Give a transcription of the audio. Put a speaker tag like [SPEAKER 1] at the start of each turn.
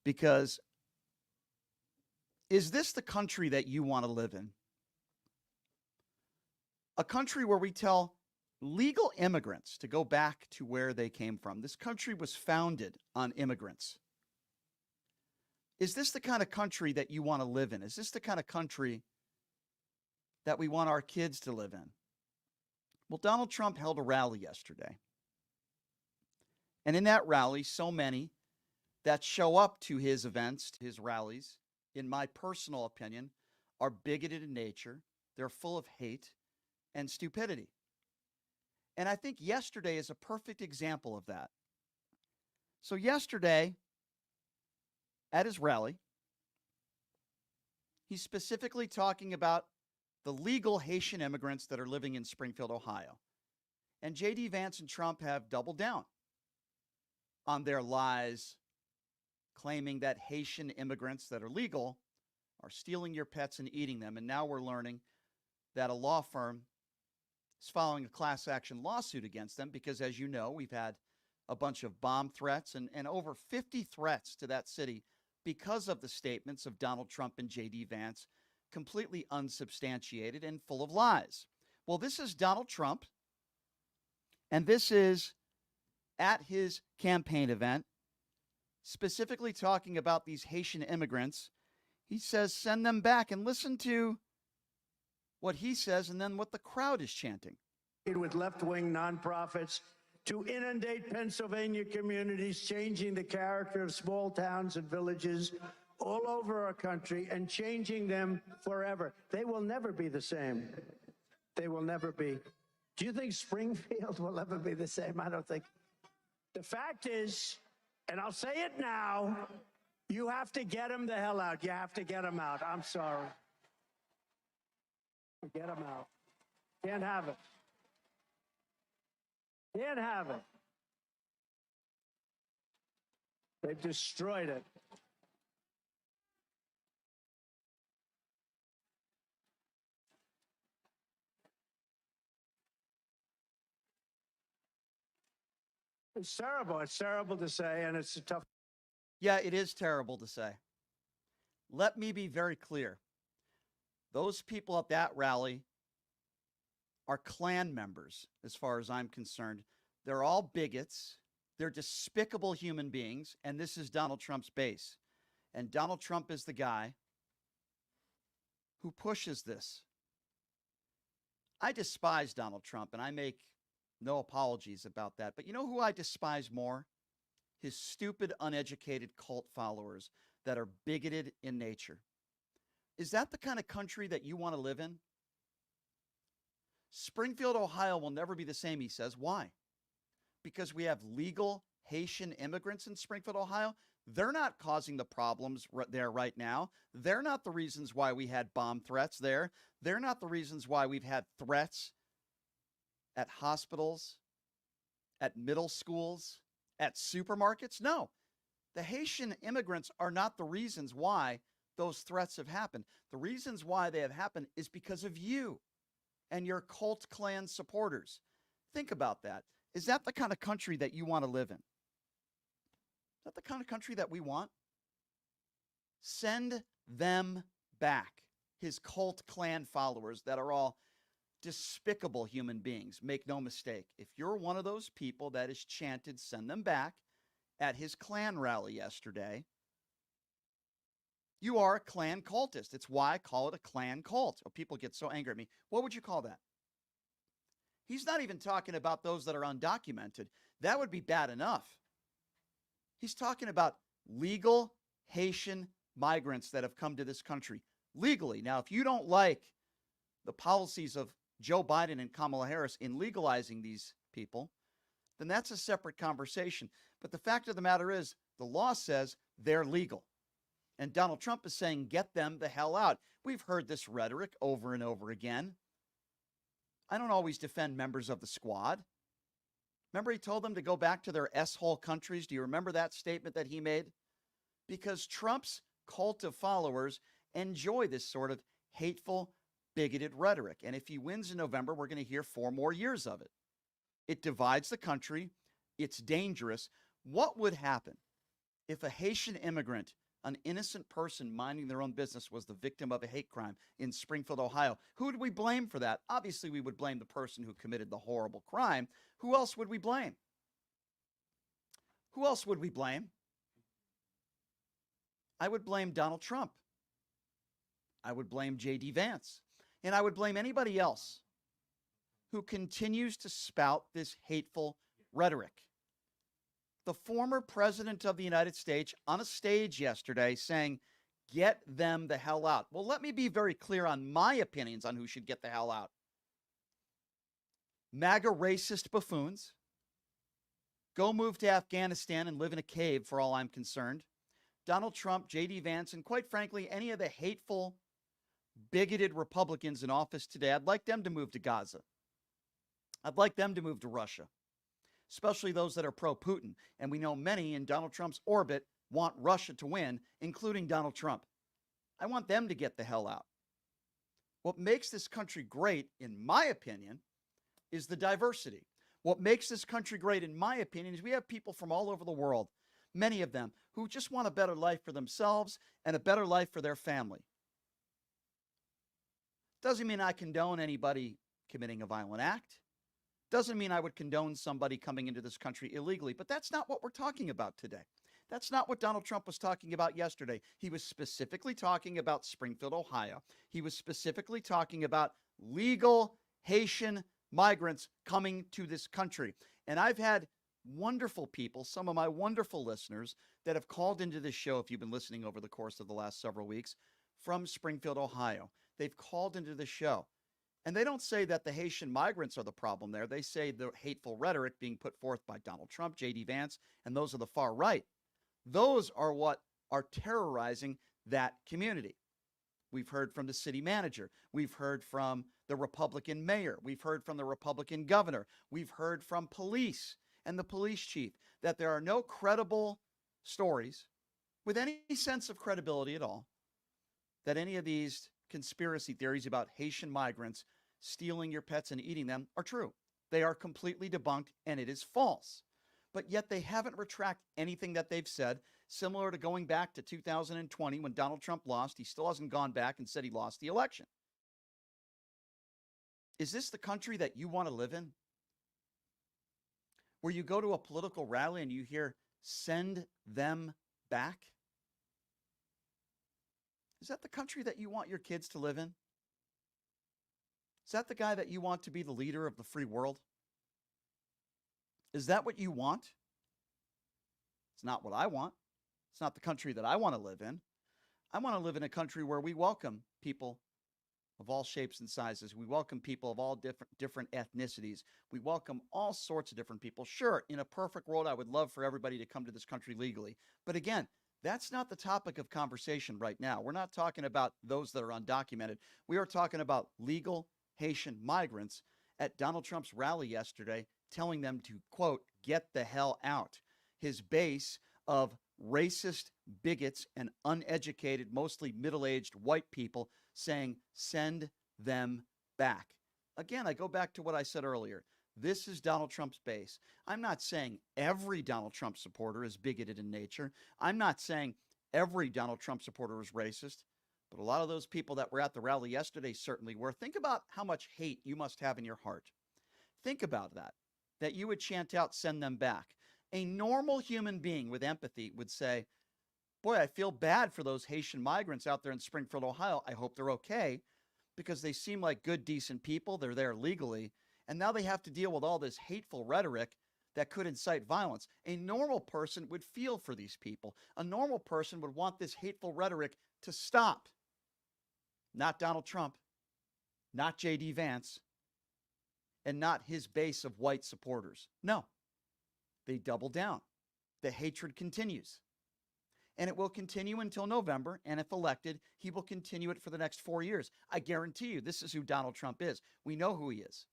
[SPEAKER 1] because is this the country that you want to live in? A country where we tell legal immigrants to go back to where they came from. This country was founded on immigrants. Is this the kind of country that you want to live in? Is this the kind of country that we want our kids to live in? Well, Donald Trump held a rally yesterday. And in that rally, so many that show up to his events, to his rallies, in my personal opinion, are bigoted in nature. They're full of hate and stupidity. And I think yesterday is a perfect example of that. So yesterday, at his rally, he's specifically talking about the legal Haitian immigrants that are living in Springfield, Ohio. And J.D. Vance and Trump have doubled down on their lies, claiming that Haitian immigrants that are legal are stealing your pets and eating them. And now we're learning that a law firm is following a class action lawsuit against them because, as you know, we've had a bunch of bomb threats and over 50 threats to that city because of the statements of Donald Trump and J.D. Vance, completely unsubstantiated and full of lies. Well, this is Donald Trump, and this is at his campaign event, specifically talking about these Haitian immigrants. He says, send them back, and listen to what he says and then what the crowd is chanting.
[SPEAKER 2] With left-wing nonprofits to inundate Pennsylvania communities, changing the character of small towns and villages all over our country and changing them forever. They will never be the same. They will never be. Do you think Springfield will ever be the same? I don't think. The fact is, and I'll say it now, you have to get them the hell out. You have to get them out. I'm sorry. Get them out. Can't have it. Can't have it. They've destroyed it. It's terrible. It's terrible to say, and it's a tough.
[SPEAKER 1] Yeah, it is terrible to say. Let me be very clear. Those people at that rally are Klan members, as far as I'm concerned. They're all bigots. They're despicable human beings, and this is Donald Trump's base. And Donald Trump is the guy who pushes this. I despise Donald Trump, and I make no apologies about that. But you know who I despise more? His stupid, uneducated cult followers that are bigoted in nature. Is that the kind of country that you want to live in? Springfield, Ohio will never be the same, he says. Why? Because we have legal Haitian immigrants in Springfield, Ohio. They're not causing the problems there right now. They're not the reasons why we had bomb threats there. They're not the reasons why we've had threats at hospitals, at middle schools, at supermarkets. No, the Haitian immigrants are not the reasons why those threats have happened. The reasons why they have happened is because of you and your cult clan supporters. Think about that. Is that the kind of country that you want to live in? Is that the kind of country that we want? Send them back, his cult clan followers that are all despicable human beings. Make no mistake. If you're one of those people that is chanted, send them back, at his Klan rally yesterday, you are a Klan cultist. It's why I call it a Klan cult. Oh, people get so angry at me. What would you call that? He's not even talking about those that are undocumented. That would be bad enough. He's talking about legal Haitian migrants that have come to this country legally. Now, if you don't like the policies of Joe Biden and Kamala Harris in legalizing these people, then that's a separate conversation. But the fact of the matter is, the law says they're legal. And Donald Trump is saying, get them the hell out. We've heard this rhetoric over and over again. I don't always defend members of the squad. Remember, he told them to go back to their S-hole countries. Do you remember that statement that he made? Because Trump's cult of followers enjoy this sort of hateful, bigoted rhetoric. And if he wins in November, we're going to hear 4 more years of it. It divides the country. It's dangerous. What would happen If a Haitian immigrant, an innocent person minding their own business, was the victim of a hate crime in Springfield, Ohio, who would we blame for that? Obviously, we would blame the person who committed the horrible crime. Who else would we blame? Who else would we blame? I would blame Donald Trump. I would blame J.D. Vance. And I would blame anybody else who continues to spout this hateful rhetoric. The former president of the United States on a stage yesterday saying, get them the hell out. Well, let me be very clear on my opinions on who should get the hell out. MAGA racist buffoons. Go move to Afghanistan and live in a cave for all I'm concerned. Donald Trump, J.D. Vance, and quite frankly, any of the hateful, bigoted Republicans in office today, I'd like them to move to Gaza. I'd like them to move to Russia, especially those that are pro-Putin. And we know many in Donald Trump's orbit want Russia to win, including Donald Trump. I want them to get the hell out. What makes this country great, in my opinion, is the diversity. What makes this country great, in my opinion, is we have people from all over the world, many of them, who just want a better life for themselves and a better life for their family. Doesn't mean I condone anybody committing a violent act. Doesn't mean I would condone somebody coming into this country illegally, but that's not what we're talking about today. That's not what Donald Trump was talking about yesterday. He was specifically talking about Springfield, Ohio. He was specifically talking about legal Haitian migrants coming to this country. And I've had wonderful people, some of my wonderful listeners that have called into this show, if you've been listening over the course of the last several weeks, from Springfield, Ohio. They've called into the show. And they don't say that the Haitian migrants are the problem there. They say the hateful rhetoric being put forth by Donald Trump, J.D. Vance, and those of the far right. Those are what are terrorizing that community. We've heard from the city manager. We've heard from the Republican mayor. We've heard from the Republican governor. We've heard from police and the police chief that there are no credible stories with any sense of credibility at all that any of these conspiracy theories about Haitian migrants stealing your pets and eating them are true. They are completely debunked, and it is false. But yet they haven't retracted anything that they've said, similar to going back to 2020 when Donald Trump lost. He still hasn't gone back and said he lost the election. Is this the country that you want to live in? Where you go to a political rally and you hear, send them back? Is that the country that you want your kids to live in? Is that the guy that you want to be the leader of the free world? Is that what you want? It's not what I want. It's not the country that I want to live in. I want to live in a country where we welcome people of all shapes and sizes. We welcome people of all different ethnicities. We welcome all sorts of different people. Sure, in a perfect world, I would love for everybody to come to this country legally. But again, that's not the topic of conversation right now. We're not talking about those that are undocumented. We are talking about legal Haitian migrants at Donald Trump's rally yesterday, telling them to, quote, get the hell out. His base of racist bigots and uneducated, mostly middle-aged white people saying, send them back. Again, I go back to what I said earlier. This is Donald Trump's base. I'm not saying every Donald Trump supporter is bigoted in nature. I'm not saying every Donald Trump supporter is racist, but a lot of those people that were at the rally yesterday certainly were. Think about how much hate you must have in your heart. Think about that you would chant out, send them back. A normal human being with empathy would say, boy, I feel bad for those Haitian migrants out there in Springfield, Ohio. I hope they're okay because they seem like good, decent people. They're there legally. And now they have to deal with all this hateful rhetoric that could incite violence. A normal person would feel for these people. A normal person would want this hateful rhetoric to stop. Not Donald Trump, not J.D. Vance, and not his base of white supporters. No, they double down. The hatred continues. And it will continue until November, and if elected, he will continue it for the next 4 years. I guarantee you, this is who Donald Trump is. We know who he is.